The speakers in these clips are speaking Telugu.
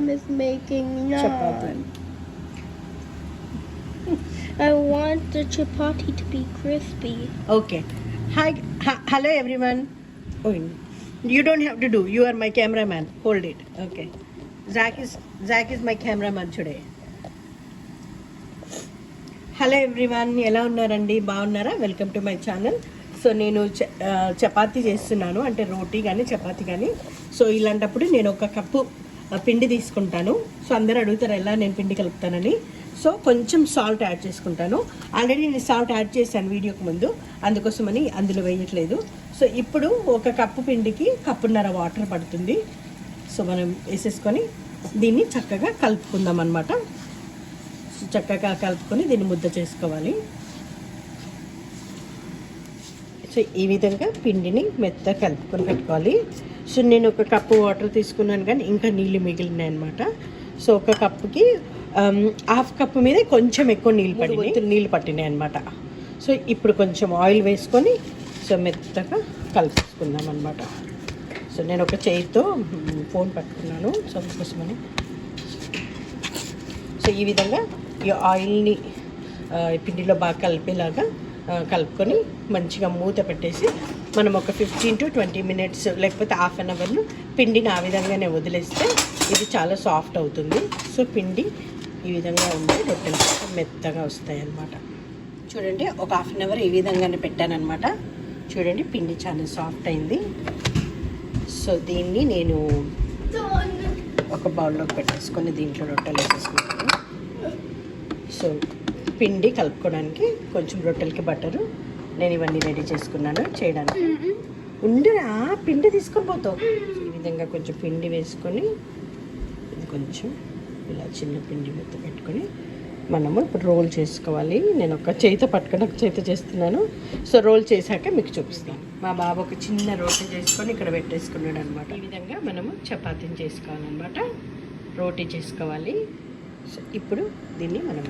mom is making Chapati. naan. I want the chapati to be crispy. Okay. Hello everyone. Oh, you don't have to do. You are my cameraman. Hold it. Okay. Zach is my cameraman today. Hello everyone, ఎలా ఉన్నారండి? బాగున్నారా? Welcome to my channel. So నేను చపాతీ చేస్తున్నాను, అంటే రోటీ కానీ చపాతీ కానీ. సో ఇలాంటప్పుడు నేను ఒక కప్పు పిండి తీసుకుంటాను. సో అందరూ అడుగుతారు ఎలా నేను పిండి కలుపుతానని. సో కొంచెం సాల్ట్ యాడ్ చేసుకుంటాను. ఆల్రెడీ నేను సాల్ట్ యాడ్ చేశాను వీడియోకి ముందు, అందుకోసమని అందులో వేయట్లేదు. సో ఇప్పుడు ఒక కప్పు పిండికి కప్పున్నర వాటర్ పడుతుంది. సో మనం వేసేసుకొని దీన్ని చక్కగా కలుపుకుందాం అన్నమాట. చక్కగా కలుపుకొని దీన్ని ముద్ద చేసుకోవాలి. సో ఈ విధంగా పిండిని మెత్తగా కలుపుకొని పెట్టుకోవాలి. సో నేను ఒక కప్పు వాటర్ తీసుకున్నాను కానీ ఇంకా నీళ్ళు మిగిలినాయి అనమాట. సో ఒక కప్పుకి హాఫ్ కప్పు మీద కొంచెం ఎక్కువ నీళ్ళు పట్టినాయి అనమాట. సో ఇప్పుడు కొంచెం ఆయిల్ వేసుకొని సో మెత్తగా కలుపుకుందాం అనమాట. సో నేను ఒక చేతితో ఫోన్ పట్టుకున్నాను, సో అందుకోసమని. సో ఈ విధంగా ఈ ఆయిల్ని పిండిలో బాగా కలిపేలాగా కలుపుకొని మంచిగా మూత పెట్టేసి మనం ఒక 15 to 20 minutes లేకపోతే హాఫ్ అన్ అవర్ను పిండిని ఆ విధంగానే వదిలేస్తే ఇది చాలా సాఫ్ట్ అవుతుంది. సో పిండి ఈ విధంగా ఉంటే రొట్టెలు మెత్తగా వస్తాయి అన్నమాట. చూడండి, ఒక హాఫ్ అన్ అవర్ ఈ విధంగానే పెట్టానన్నమాట. చూడండి, పిండి చాలా సాఫ్ట్ అయింది. సో దీన్ని నేను ఒక బౌల్లోకి పెట్టేసుకొని దీంట్లో రొట్టెలు వేసేసుకుంటాను. సో పిండి కలుపుకోవడానికి కొంచెం రొట్టెలకి బట్టరు నేను ఇవన్నీ రెడీ చేసుకున్నాను చేయడానికి. ఉండరా, పిండి తీసుకొని పోతావు. ఈ విధంగా కొంచెం పిండి వేసుకొని ఇది కొంచెం ఇలా చిన్న పిండి మెత్త పెట్టుకొని మనము ఇప్పుడు రోల్ చేసుకోవాలి. నేను ఒక చేతితో పట్టుకొని ఒక చేతితో చేస్తున్నాను. సో రోల్ చేశాక మీకు చూపిస్తాను. మా బాబు ఒక చిన్న రోటీ చేసుకొని ఇక్కడ పెట్టేసుకున్నాడు అనమాట. ఈ విధంగా మనము చపాతీని చేసుకోవాలన్నమాట, రోటీ చేసుకోవాలి. సో ఇప్పుడు దీన్ని మనం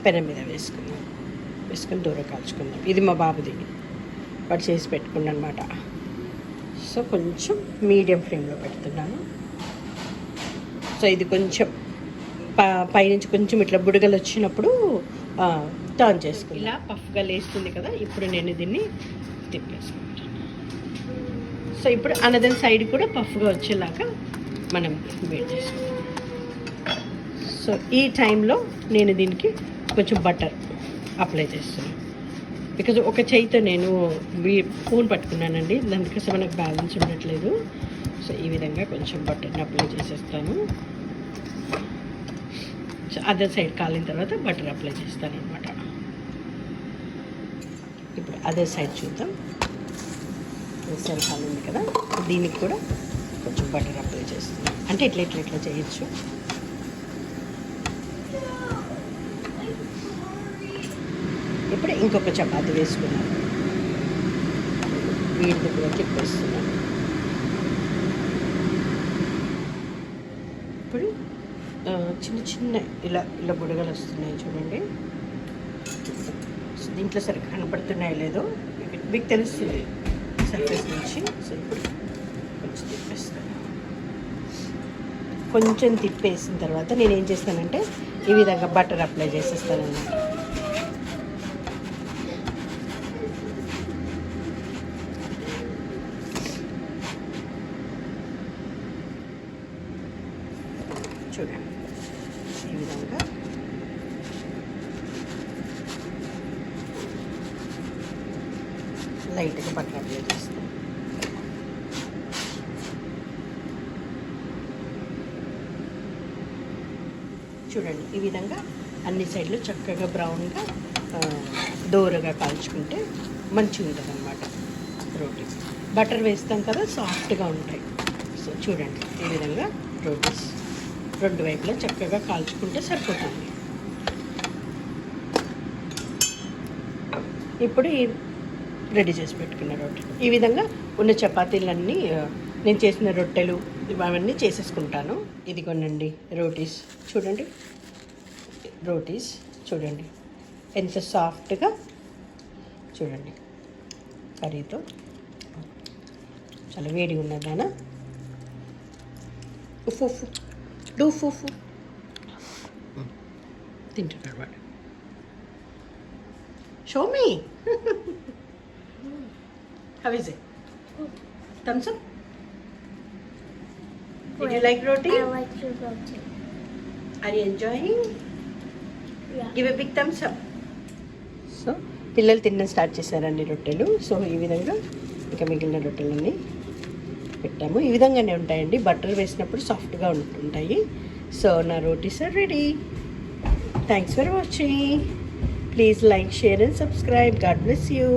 పెనం మీద వేసుకొని దూరం కాల్చుకుందాం. ఇది మా బాబుది, వాడు చేసి పెట్టుకున్నాను అనమాట. సో కొంచెం మీడియం ఫ్లేమ్లో పెడుతున్నాను. సో ఇది కొంచెం పైనుంచి కొంచెం ఇట్లా బుడగలు వచ్చినప్పుడు టర్న్ చేసుకుని ఇలా పఫ్గా లేస్తుంది కదా. ఇప్పుడు నేను దీన్ని తిప్పేసుకుంటాను. సో ఇప్పుడు అనదర్ సైడ్ కూడా పఫ్గా వచ్చేలాగా మనం వేడి చేసుకుంటాం. సో ఈ టైంలో నేను దీనికి కొంచెం బటర్ అప్లై చేస్తున్నాను. బికాజ్ ఒక చేయితో నేను స్పూన్ పట్టుకున్నానండి, దానికోసం మనకు బ్యాలెన్స్ ఉండట్లేదు. సో ఈ విధంగా కొంచెం బటర్ని అప్లై చేసేస్తాను. సో అదర్ సైడ్ కాలిన తర్వాత బటర్ అప్లై చేస్తాను అనమాట. ఇప్పుడు అదర్ సైడ్ చూద్దాం. అదర్ సైడ్ కాలింది కదా, దీనికి కూడా కొంచెం బటర్ అప్లై చేస్తున్నాను. అంటే ఇట్లా చేయొచ్చు. ఇప్పుడు ఇంకొక చపాతి వేసుకున్నాను, వీటిని కూడా తిప్పేస్తున్నాను. ఇప్పుడు చిన్న ఇలా బుడగలు వస్తున్నాయి చూడండి. దీంట్లో సరిగ్గా కనపడుతున్నాయో లేదో మీకు తెలుస్తుంది సర్ఫేస్ నుంచి. సో ఇప్పుడు కొంచెం తిప్పేస్తాను. కొంచెం తిప్పేసిన తర్వాత నేను ఏం చేస్తానంటే ఈ విధంగా బటర్ అప్లై చేసేస్తాను అన్నమాట. చూడండి, ఈ విధంగా లైట్గా బటర్ అప్లై చేస్తాం. చూడండి, ఈ విధంగా అన్ని సైడ్లు చక్కగా బ్రౌన్గా దోరగా కాల్చుకుంటే మంచిగా ఉంటుంది అన్నమాట రోటీ. బటర్ వేస్తాం కదా, సాఫ్ట్గా ఉంటాయి. సో చూడండి, ఈ విధంగా రోటీస్ రెండు వైపులా చక్కగా కాల్చుకుంటే సరిపోతుంది. ఇప్పుడు రెడీ చేసి పెట్టుకున్న రొట్టెలు, ఈ విధంగా ఉన్న చపాతీలన్నీ నేను చేసిన రొట్టెలు ఇవన్నీ చేసేసుకుంటాను. ఇదిగోనండి రోటీస్, చూడండి రోటీస్ చూడండి ఎంత సాఫ్ట్గా, చూడండి కర్రీతో చాలా వేడిగా ఉన్నదానా. ఉఫ్ డూ ఫుఫు తింటున్నాడు వాడు. Show me how is it? Thumbs up. Did you like roti? I like your roti. Are you enjoying? Yeah. Give a big thumbs up. So పిల్లలు తినడం స్టార్ట్ చేశారండి రొట్టెలు. సో ఈ విధంగా ఇంకా మిగిలిన రొట్టెలన్నీ పెట్టాము. ఈ విధంగానే ఉంటాయండి, బటర్ వేసినప్పుడు సాఫ్ట్గా ఉంటుంటాయి. సో నా rotis are ready. Thanks for watching. Please like, share and subscribe. God bless you.